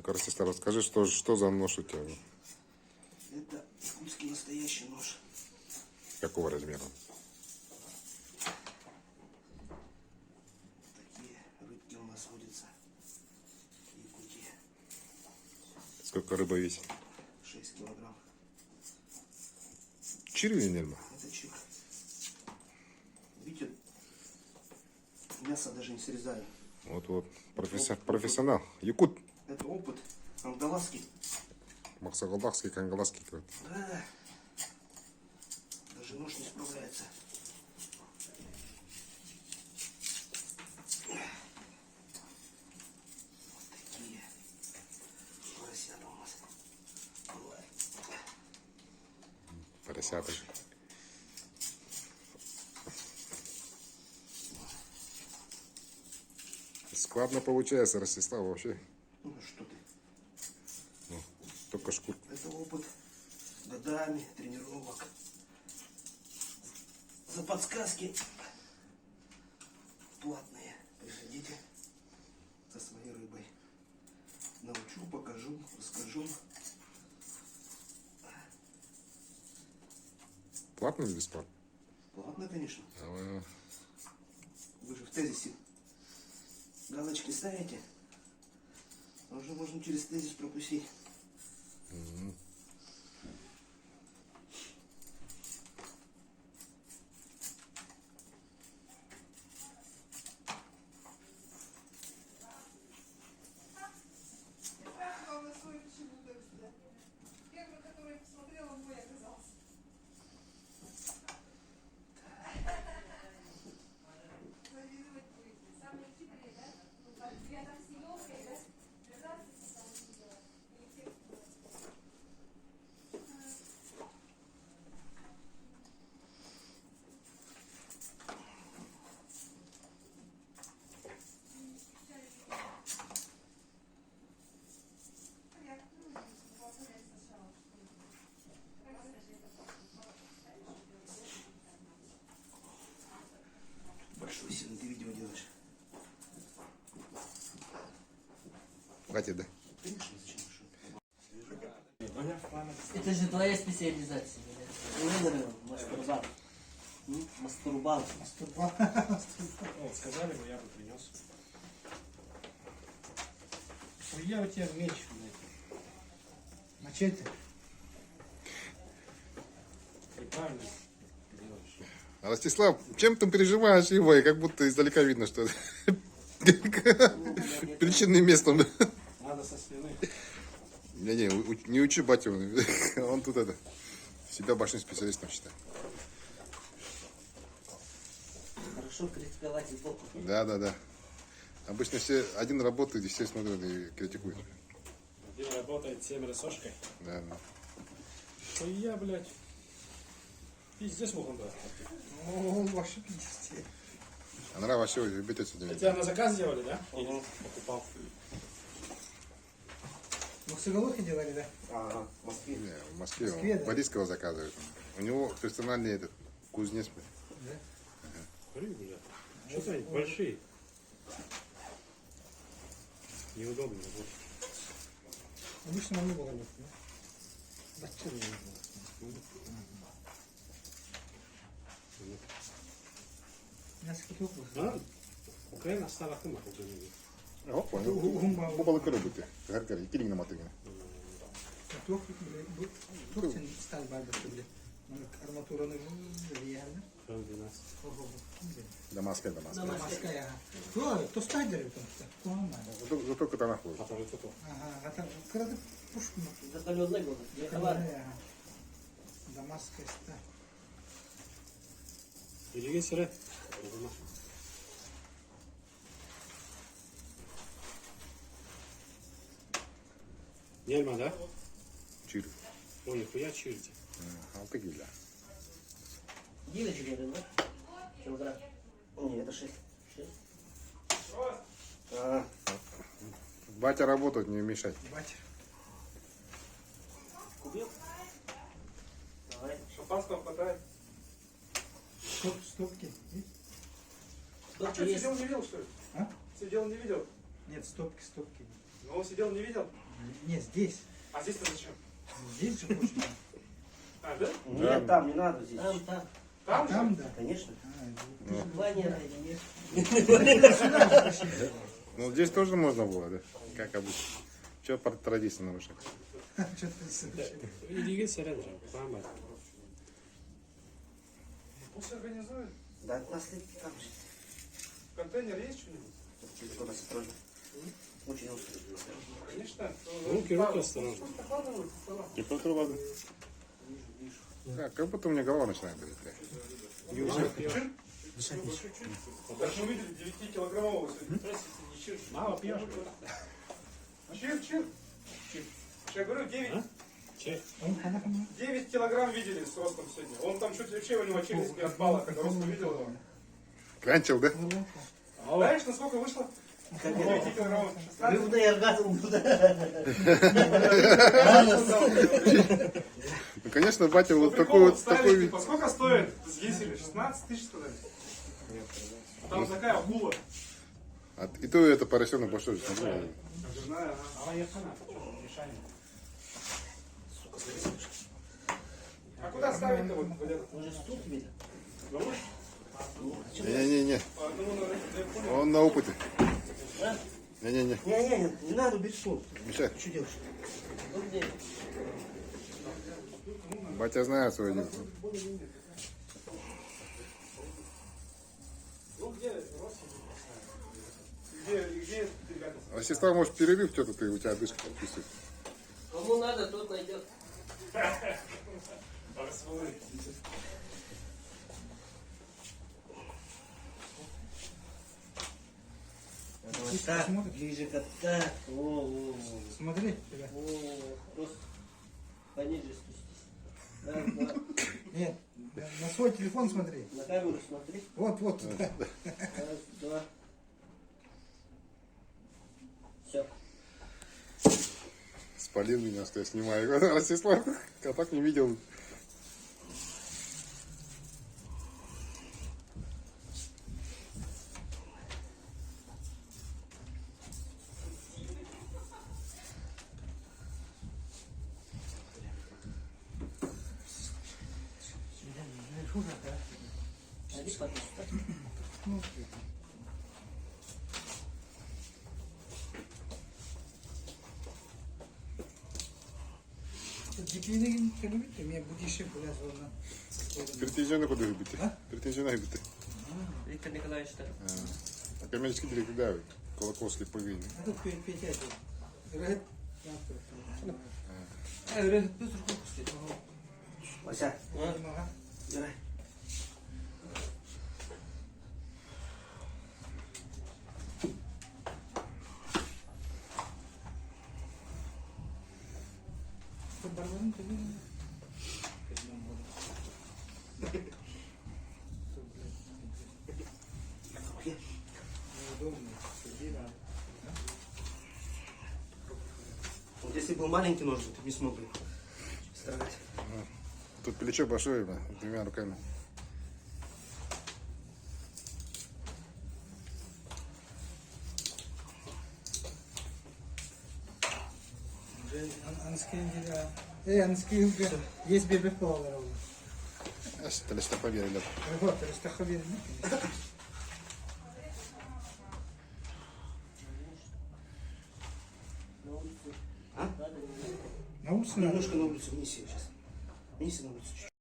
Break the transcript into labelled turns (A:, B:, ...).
A: Ну-ка, Ростислав, расскажи, что за нож у тебя?
B: Это якутский настоящий нож.
A: Какого размера?
B: Такие рыбки у нас водятся в Якутии.
A: Сколько рыба весит?
B: 6 килограмм.
A: Черви или нельма?
B: Это чик. Видите, мясо даже не срезаю.
A: Вот. Профессионал. Якут.
B: Это опыт ангаласский.
A: Максагалдахский, кангаласский какой-то.
B: Да. Даже нож не справляется. Вот такие поросята у нас. Бывает.
A: Поросята. Складно получается, Ростислав, вообще.
B: Ну что ты.
A: Только шкур.
B: Это опыт годами тренировок. За подсказки платные. Приходите со своей рыбой. Научу, покажу, расскажу.
A: Платно или бесплатно?
B: Платно, конечно.
A: А,
B: Вы же в тезисе галочки ставите. А уже можно через тезис пропустить.
C: Первый, который я посмотрела, мой оказался. Завидовать будете. Самые хитрые, да? Я там с елкой, да? Держаться там видела. Или текст.
B: Большой сильно ты видео делаешь.
A: хватит, да?
B: Конечно, зачем большой?
D: Это же твоя специализация. Вызрел, мастурбат. Мастурбат.
E: Вот, сказали бы, я бы принес. Я у тебя меч, блядь.
F: Мачете?
E: И правильно делаешь.
A: А Ростислав, чем ты переживаешь его? И как будто издалека видно, что причинным местом.
E: Надо со спины.
A: Не учи батю, он тут себя большим специалистом считает.
D: Хорошо критиковать и боком.
A: Да. Обычно все один работает, и все смотрят и критикуют.
E: Один работает 7 рисошкой.
A: Да.
E: Что я, блядь. Пиздец мухом, да.
F: О, ваши писти.
A: Она вообще бьет сегодня.
E: Это на заказ делали, да? Или покупал?
F: Ну, с иголохи делали, да?
B: Ага, в Москве.
A: Не, в Москве,
F: Москве,
A: он
F: да?
A: Борисского заказывает. У него персональный этот кузнец.
F: Да.
E: Смотри, блядь. Что-то они большие. Неудобно. Вот.
F: Обычно не было нет, да? Да, чего не было? Несколько тупых.
E: А? Украина стала хыма Украине.
A: О, понял. Бубалы коробити. Гаркари, килинг на мотыгне.
F: Турцин стал бабушка, бля. Арматура не реально.
E: Хан 12.
A: Дамаска.
F: Дамаская. То стадеры там что?
A: Зато кота нахуй.
E: А тоже тут.
F: Ага, а там когда пушку.
D: Закаленный голод.
F: Дамасская сталь.
E: Или есть рэ? Нельма, да?
A: Чир.
E: Ой, нихуя чирти.
A: Алтыгиля.
D: 9 говорил, да? Килограмм.
B: Не, это 6.
D: 6.
B: А,
A: Батя работает, не мешать.
F: Батя.
D: Купил? Давай.
E: Шампанского хватает?
F: Стопки. Есть?
D: Стопки есть.
E: не видел, что ли?
F: А?
E: Сидел, не видел.
F: Нет, стопки.
E: Ну, сидел, не видел?
F: Не, здесь.
E: А здесь-то зачем?
F: Здесь же хочешь.
E: А, да?
B: Нет, там не надо здесь.
D: Там, там.
E: Там же?
F: Там, да.
B: Конечно.
D: Ваня, нет.
A: Ну, здесь тоже можно было, да? Как обычно. Что по традиции нарушать?
F: Что ты совершил?
E: İlgisi render. Tamam. Пусть организует.
B: Да, наследки там же.
E: Контейнер есть что-нибудь?
B: Телефон осторожно. Очень острый.
E: Конечно.
G: Руки осторожно.
A: Температура воды. Как будто у меня голова начинает болеть.
E: Так мы видели 9-килограммового сегодня.
G: Мало пьешь?
E: Чир. Я говорю, 9 килограмм видели с ростом сегодня. Он там чуть вообще у него челюсть не отпала, когда ростом видел его.
A: Клянчил, да?
E: Знаешь, насколько вышло? 9 килограммов. 16.
D: Рыбный оргазм.
A: Ну, конечно, батя вот
E: Прикол,
A: такой вот
E: ставили,
A: такой вид.
E: типа, сколько стоит? Взвесили? 16 тысяч сказали. А там такая акула.
A: И то это поросенок большой же. Смотри.
E: Жирная, ага.
G: Ama yakana. Мешание.
E: А куда ставить-то вот этот?
D: Уже стул видно.
A: Не-не-не,
E: По одному на понял.
A: он на опыте.
D: А?
A: Не-не-не,
B: Не надо, бери стул.
A: мешай.
B: Что делаешь?
D: Вот где?
A: Батя знает свое дело.
E: Ну где Россия? Где ребята?
A: А сестра, может, перерыв что-то ты, у тебя дышка чувствует.
D: Кому надо, тот найдет. Вот так, ближе к так. О,
F: Смотри, ребят.
D: просто пониже спустись. Раз, два.
F: Нет, на свой телефон смотри.
D: На камеру смотри.
F: Вот туда.
D: Раз, два. Все.
A: Спалил меня, что я снимаю. Ростислав, я так не видел.
D: Садись, пожалуйста.
F: Dikliğine gelip de ben bu dişi biraz ona.
A: Претензионный куда любите? Претензионный любите.
D: Виктор Николаевич, так.
A: А коммерческий директор, да, Колокольский повинен.
F: А тут Петя. Рыгыт. Рыгыт bir sürü kokusu.
B: Вася,
F: Ага.
B: убирай.
F: Тут барбарин tabii. Неудобно. Сиди, да.
B: Вот если был маленький нож, ты не смог бы строгать.
A: Тут плечо большое, бля, двумя руками.
F: Anskriv есть бебек балалар oldu.
A: А что ли, что поверили?
F: Вот, растаховин.
B: А?
F: На улице надо.
B: Немножко на улицу, вниз ее сейчас. Вниз на улицу чуть-чуть.